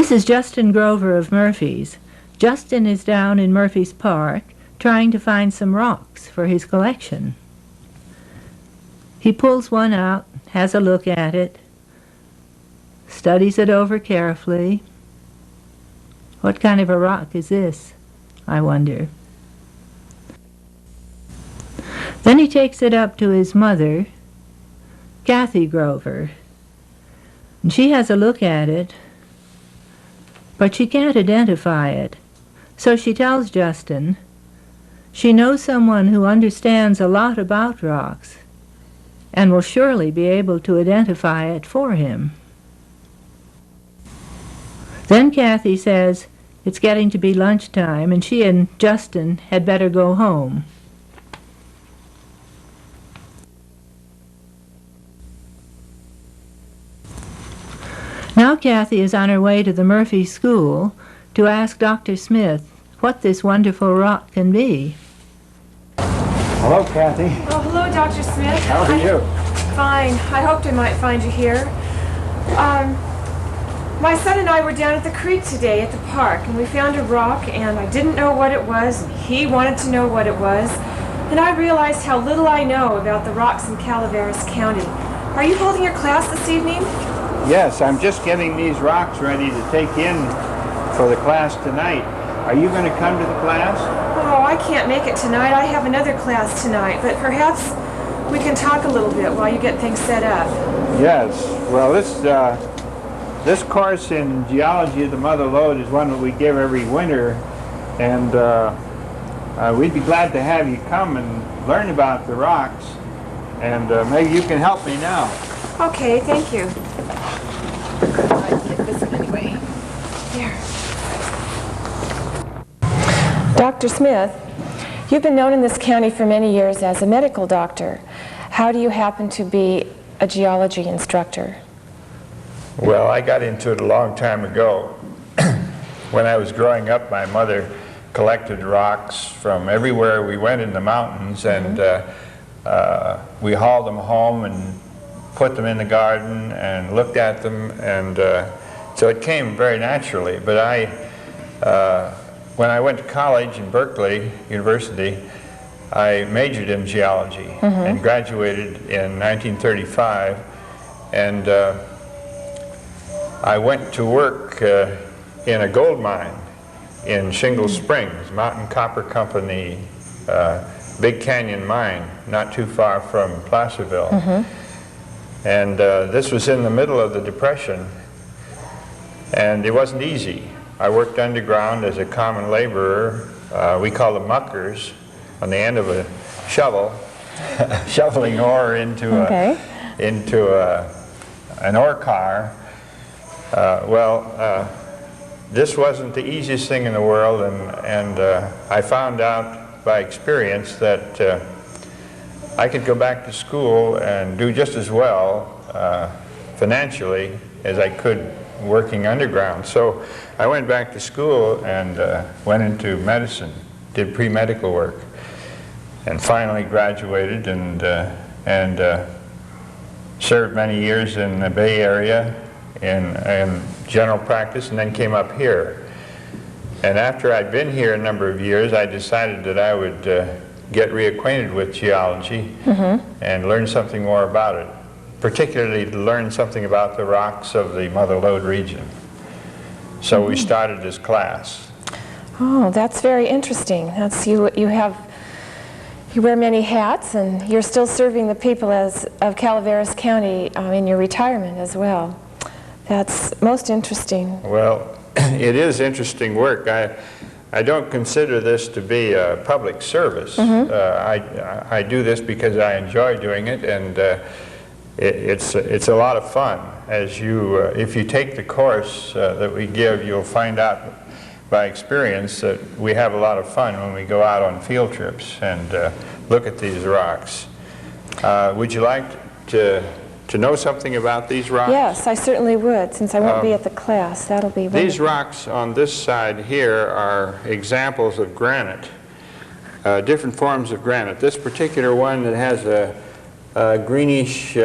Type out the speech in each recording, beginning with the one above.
This is Justin Grover of Murphy's. Justin is down in Murphy's Park trying to find some rocks for his collection. He pulls one out, has a look at it, studies it over carefully. What kind of a rock is this, I wonder? Then he takes it up to his mother, Kathy Grover, and she has a look at it, but she can't identify it. So she tells Justin she knows someone who understands a lot about rocks and will surely be able to identify it for him. Then Kathy says it's getting to be lunchtime and she and Justin had better go home. Now Kathy is on her way to the Murphy School to ask Dr. Smith what this wonderful rock can be. Hello, Kathy. Oh, hello, Dr. Smith. How are you? Fine. I hoped I might find you here. My son and I were down at the creek today at the park, and we found a rock, and I didn't know what it was, and he wanted to know what it was, and I realized how little I know about the rocks in Calaveras County. Are you holding your class this evening? Yes, I'm just getting these rocks ready to take in for the class tonight. Are you going to come to the class? Oh, I can't make it tonight. I have another class tonight, but perhaps we can talk a little bit while you get things set up. Yes. Well, this course in Geology of the Mother Lode is one that we give every winter, and we'd be glad to have you come and learn about the rocks, and maybe you can help me now. Okay, thank you. I'll get this one anyway. Here. Dr. Smith, you've been known in this county for many years as a medical doctor. How do you happen to be a geology instructor? Well, I got into it a long time ago. When I was growing up, my mother collected rocks from everywhere we went in the mountains, and we hauled them home and put them in the garden and looked at them, and so it came very naturally. But when I went to college in Berkeley University, I majored in geology and graduated in 1935, and I went to work in a gold mine in Shingle Springs, Mountain Copper Company, Big Canyon Mine, not too far from Placerville. And this was in the middle of the Depression, and it wasn't easy. I worked underground as a common laborer. We call them muckers, on the end of a shovel, shoveling ore into an ore car. This wasn't the easiest thing in the world, and I found out by experience that I could go back to school and do just as well financially as I could working underground. So I went back to school and went into medicine, did pre-medical work, and finally graduated and served many years in the Bay Area in general practice, and then came up here. And after I'd been here a number of years, I decided that I would get reacquainted with geology and learn something more about it, particularly to learn something about the rocks of the Mother Lode region. So we started this class. Oh, that's very interesting. That's you wear many hats, and you're still serving the people of Calaveras County in your retirement as well. That's most interesting. Well, it is interesting work. I don't consider this to be a public service. I do this because I enjoy doing it, and it's a lot of fun. As if you take the course that we give, you'll find out by experience that we have a lot of fun when we go out on field trips and look at these rocks. Would you like to know something about these rocks? Yes, I certainly would, since I won't be at the class. That'll be wonderful. These rocks on this side here are examples of granite, different forms of granite. This particular one that has a greenish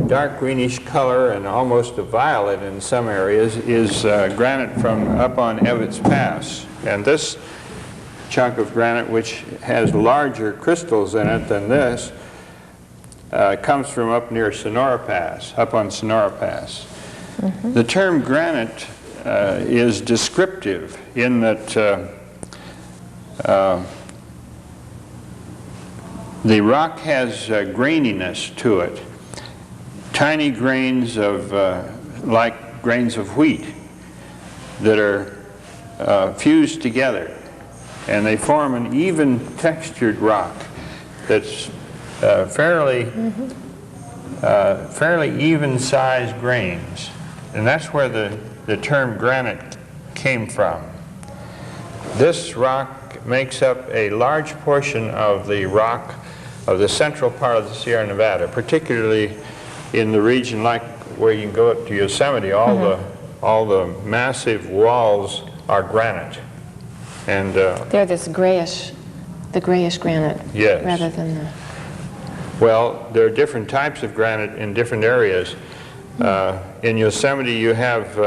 dark greenish color and almost a violet in some areas is granite from up on Evetts Pass. And this chunk of granite, which has larger crystals in it than this, comes from up near Sonora Pass, up on Sonora Pass. The term granite is descriptive in that the rock has graininess to it, tiny grains of, like grains of wheat that are fused together, and they form an even textured rock that's fairly even sized grains. And that's where the term granite came from. This rock makes up a large portion of the rock of the central part of the Sierra Nevada, particularly in the region like where you can go up to Yosemite. All the massive walls are granite. And they're this grayish, the grayish granite, yes, rather than the... Well, there are different types of granite in different areas. In Yosemite you have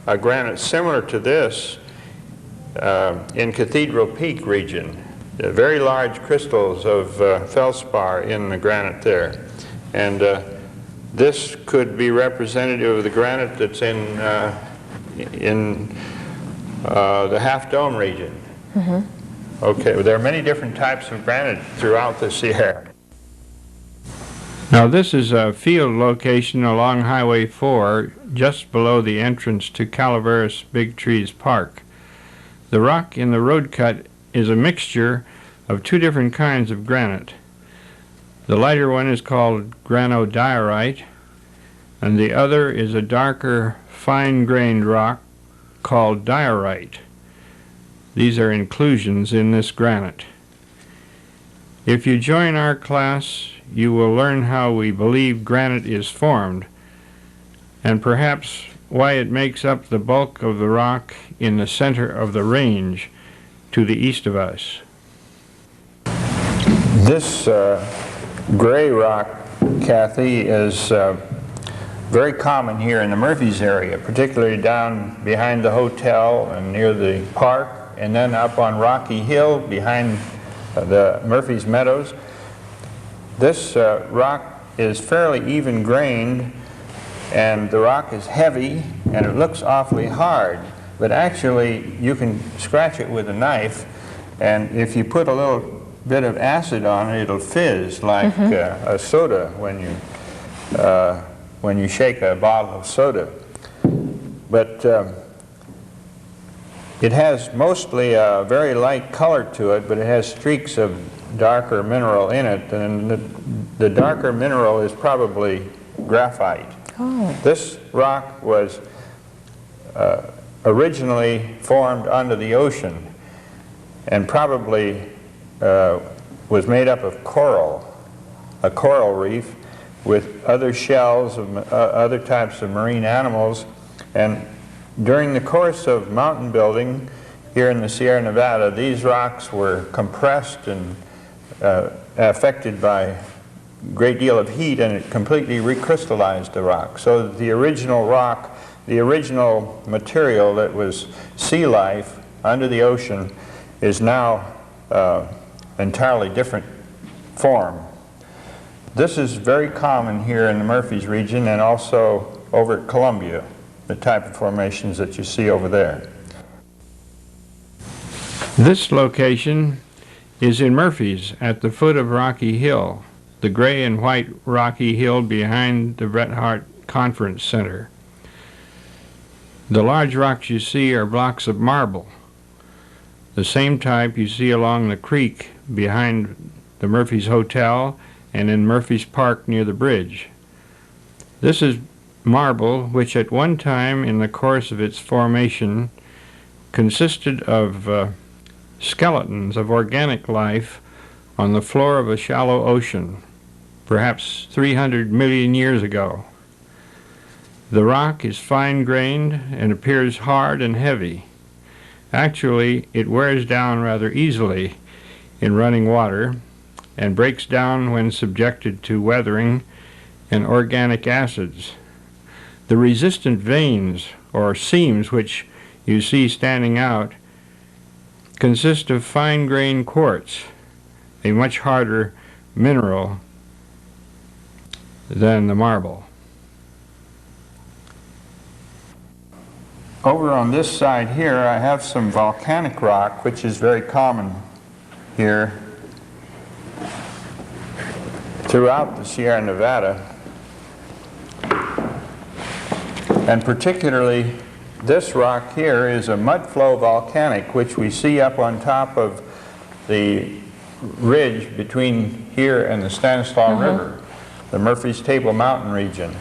a granite similar to this in Cathedral Peak region. Very large crystals of feldspar in the granite there. And this could be representative of the granite that's in the Half Dome region. Okay, well, there are many different types of granite throughout the Sierra. Now this is a field location along Highway 4, just below the entrance to Calaveras Big Trees Park. The rock in the road cut is a mixture of two different kinds of granite. The lighter one is called granodiorite, and the other is a darker, fine-grained rock called diorite. These are inclusions in this granite. If you join our class, you will learn how we believe granite is formed, and perhaps why it makes up the bulk of the rock in the center of the range to the east of us. This gray rock, Kathy, is very common here in the Murphys area, particularly down behind the hotel and near the park, and then up on Rocky Hill behind the Murphys Meadows. This rock is fairly even grained, and the rock is heavy and it looks awfully hard, but actually you can scratch it with a knife, and if you put a little bit of acid on it, it'll fizz like a soda when you shake a bottle of soda. But it has mostly a very light color to it, but it has streaks of darker mineral in it, and the darker mineral is probably graphite. This rock was originally formed under the ocean and probably was made up of coral, a coral reef with other shells of other types of marine animals. And during the course of mountain building here in the Sierra Nevada, these rocks were compressed and affected by a great deal of heat, and it completely recrystallized the rock. So that the original rock, the original material that was sea life under the ocean, is now entirely different form. This is very common here in the Murphys region and also over at Columbia, the type of formations that you see over there. This location is in Murphys at the foot of Rocky Hill, the gray and white rocky hill behind the Bret Harte Conference Center. The large rocks you see are blocks of marble, the same type you see along the creek behind the Murphys Hotel and in Murphys Park near the bridge. This is marble which at one time in the course of its formation consisted of skeletons of organic life on the floor of a shallow ocean, perhaps 300 million years ago. The rock is fine-grained and appears hard and heavy. Actually, it wears down rather easily in running water and breaks down when subjected to weathering and organic acids. The resistant veins, or seams, which you see standing out, consist of fine-grained quartz, a much harder mineral than the marble. Over on this side here, I have some volcanic rock, which is very common here throughout the Sierra Nevada, and particularly this rock here is a mudflow volcanic, which we see up on top of the ridge between here and the Stanislaus River, the Murphy's Table Mountain region.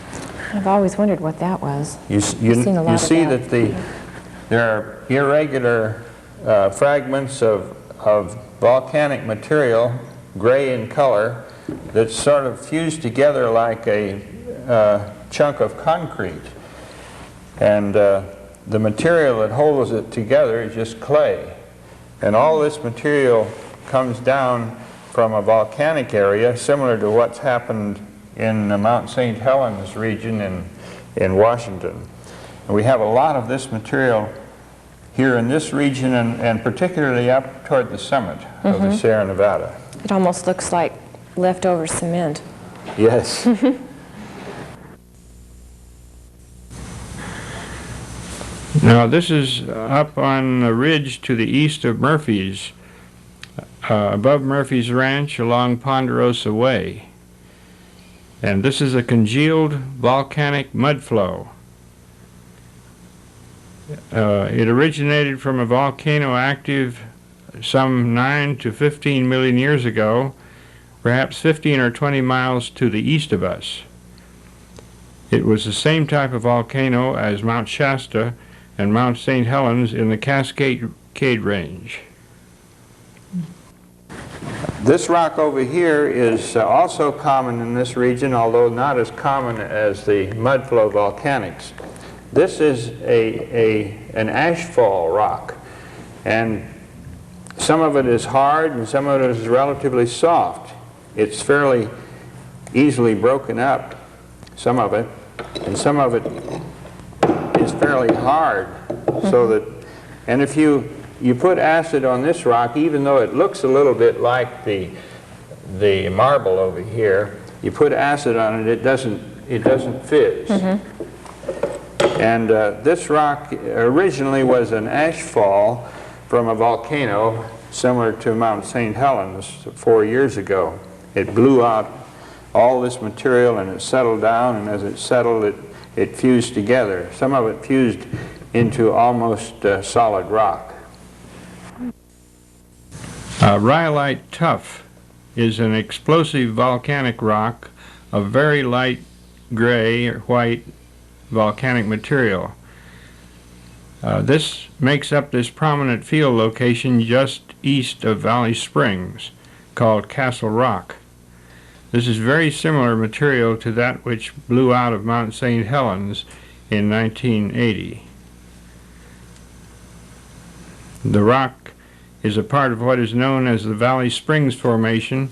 I've always wondered what that was. You see that there are irregular fragments of volcanic material, gray in color, that's sort of fused together like a chunk of concrete. And the material that holds it together is just clay. And all this material comes down from a volcanic area similar to what's happened in the Mount St. Helens region in Washington. And we have a lot of this material here in this region, and particularly up toward the summit of the Sierra Nevada. It almost looks like leftover cement. Yes. Now this is up on the ridge to the east of Murphy's, above Murphy's Ranch along Ponderosa Way. And this is a congealed volcanic mudflow. It originated from a volcano active some 9 to 15 million years ago, perhaps 15 or 20 miles to the east of us. It was the same type of volcano as Mount Shasta and Mount St. Helens in the Cascade Range. This rock over here is also common in this region, although not as common as the mudflow volcanics. This is an ashfall rock, and some of it is hard and some of it is relatively soft. It's fairly easily broken up, some of it, and some of it is fairly hard, so that, and if you put acid on this rock, even though it looks a little bit like the marble over here, you put acid on it, it doesn't fizz. And this rock originally was an ashfall from a volcano similar to Mount St. Helens 4 years ago. It blew out all this material and it settled down, and as it settled, it fused together. Some of it fused into almost solid rock. Rhyolite tuff is an explosive volcanic rock of very light gray or white volcanic material. This makes up this prominent field location just east of Valley Springs called Castle Rock. This is very similar material to that which blew out of Mount St. Helens in 1980. The rock is a part of what is known as the Valley Springs Formation,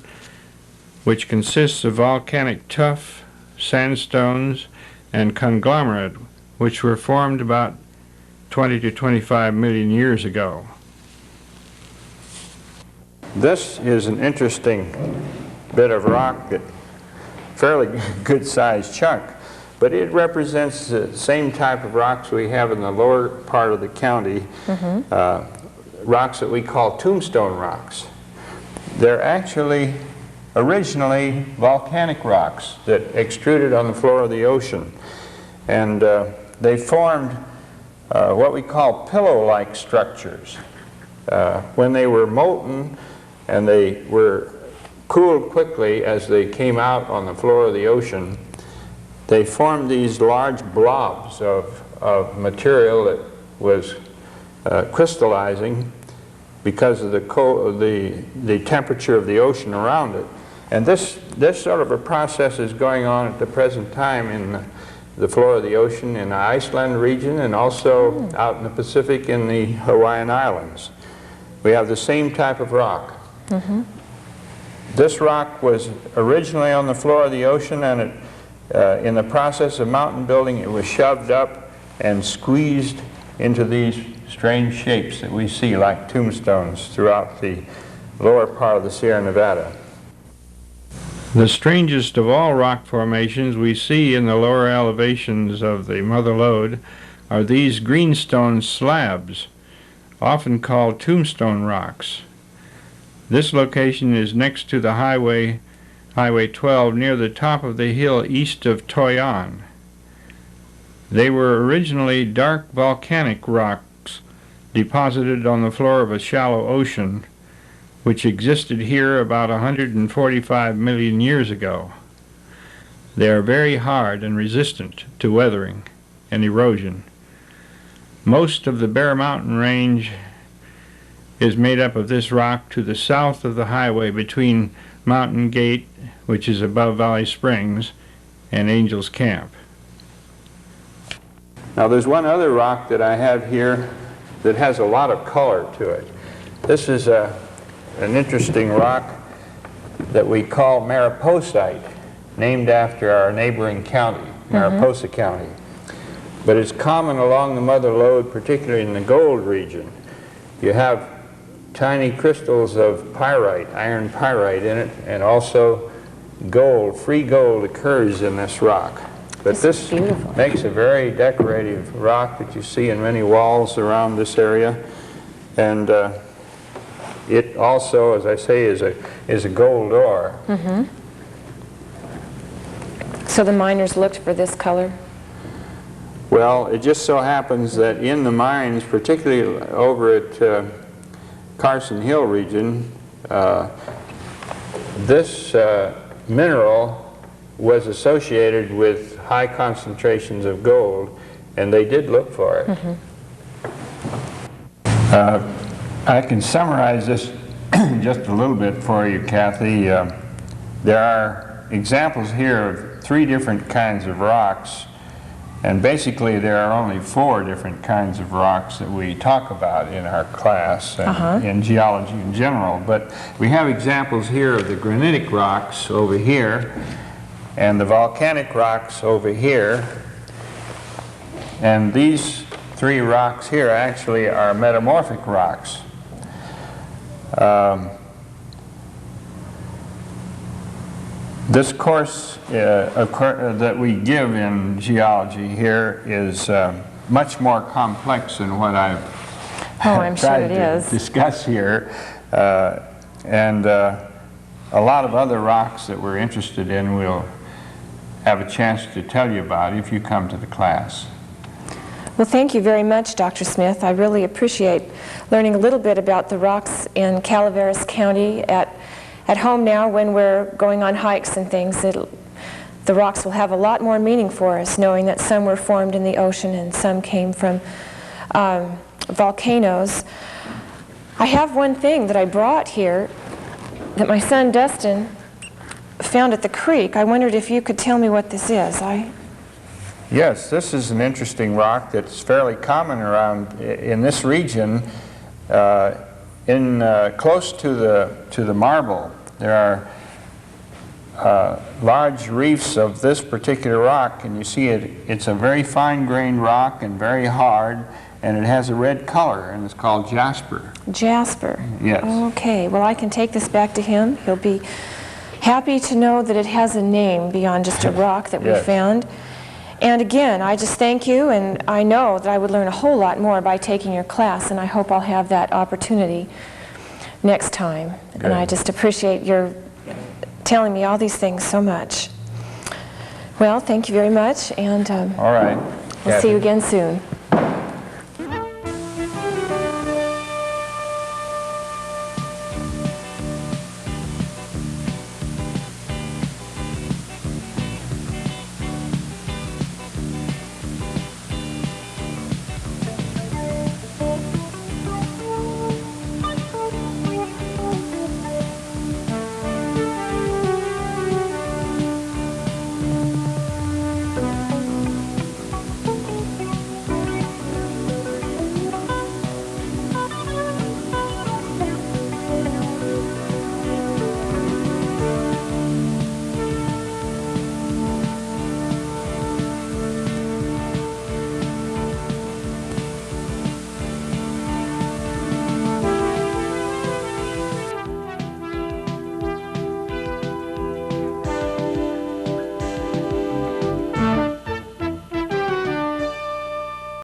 which consists of volcanic tuff, sandstones, and conglomerate, which were formed about 20 to 25 million years ago. This is an interesting bit of rock, that fairly good-sized chunk, but it represents the same type of rocks we have in the lower part of the county, rocks that we call Tombstone Rocks. They're actually originally volcanic rocks that extruded on the floor of the ocean, and they formed what we call pillow-like structures. When they were molten and they were cooled quickly as they came out on the floor of the ocean, they formed these large blobs of material that was crystallizing because of the temperature of the ocean around it. And this sort of a process is going on at the present time in the floor of the ocean in the Iceland region, and also out in the Pacific in the Hawaiian Islands. We have the same type of rock. This rock was originally on the floor of the ocean, and In the process of mountain building, it was shoved up and squeezed into these strange shapes that we see like tombstones throughout the lower part of the Sierra Nevada. The strangest of all rock formations we see in the lower elevations of the Mother Lode are these greenstone slabs, often called Tombstone Rocks. This location is next to the Highway 12 near the top of the hill east of Toyon. They were originally dark volcanic rocks deposited on the floor of a shallow ocean which existed here about 145 million years ago. They are very hard and resistant to weathering and erosion. Most of the Bear Mountain Range is made up of this rock to the south of the highway between Mountain Gate, which is above Valley Springs, and Angel's Camp. Now there's one other rock that I have here that has a lot of color to it. This is an interesting rock that we call Mariposite, named after our neighboring county, Mariposa County. But it's common along the Mother Lode, particularly in the gold region. You have tiny crystals of pyrite, iron pyrite in it, and also gold, free gold occurs in this rock. But this makes a very decorative rock that you see in many walls around this area. And it also, as I say, is a gold ore. So the miners looked for this color? Well, it just so happens that in the mines, particularly over at Carson Hill region, this mineral was associated with high concentrations of gold, and they did look for it. I can summarize this just a little bit for you, Kathy. There are examples here of 3 different kinds of rocks, and basically there are only 4 different kinds of rocks that we talk about in our class and in geology in general. But we have examples here of the granitic rocks over here and the volcanic rocks over here. And these 3 rocks here actually are metamorphic rocks. This course that we give in geology here is much more complex than what I've tried to discuss here. And a lot of other rocks that we're interested in we'll have a chance to tell you about if you come to the class. Well, thank you very much, Dr. Smith. I really appreciate learning a little bit about the rocks in Calaveras County. At home now, when we're going on hikes and things, the rocks will have a lot more meaning for us, knowing that some were formed in the ocean and some came from volcanoes. I have one thing that I brought here that my son Dustin found at the creek. I wondered if you could tell me what this is. Yes, this is an interesting rock that's fairly common around in this region. Close to the marble, there are large reefs of this particular rock, and you see it's a very fine-grained rock and very hard, and it has a red color, and it's called jasper. Jasper? Yes. Okay, well I can take this back to him. He'll be happy to know that it has a name beyond just a rock that we found. And again, I just thank you, and I know that I would learn a whole lot more by taking your class, and I hope I'll have that opportunity next time. Good. And I just appreciate your telling me all these things so much. Well, thank you very much, and all right. We'll see you again soon.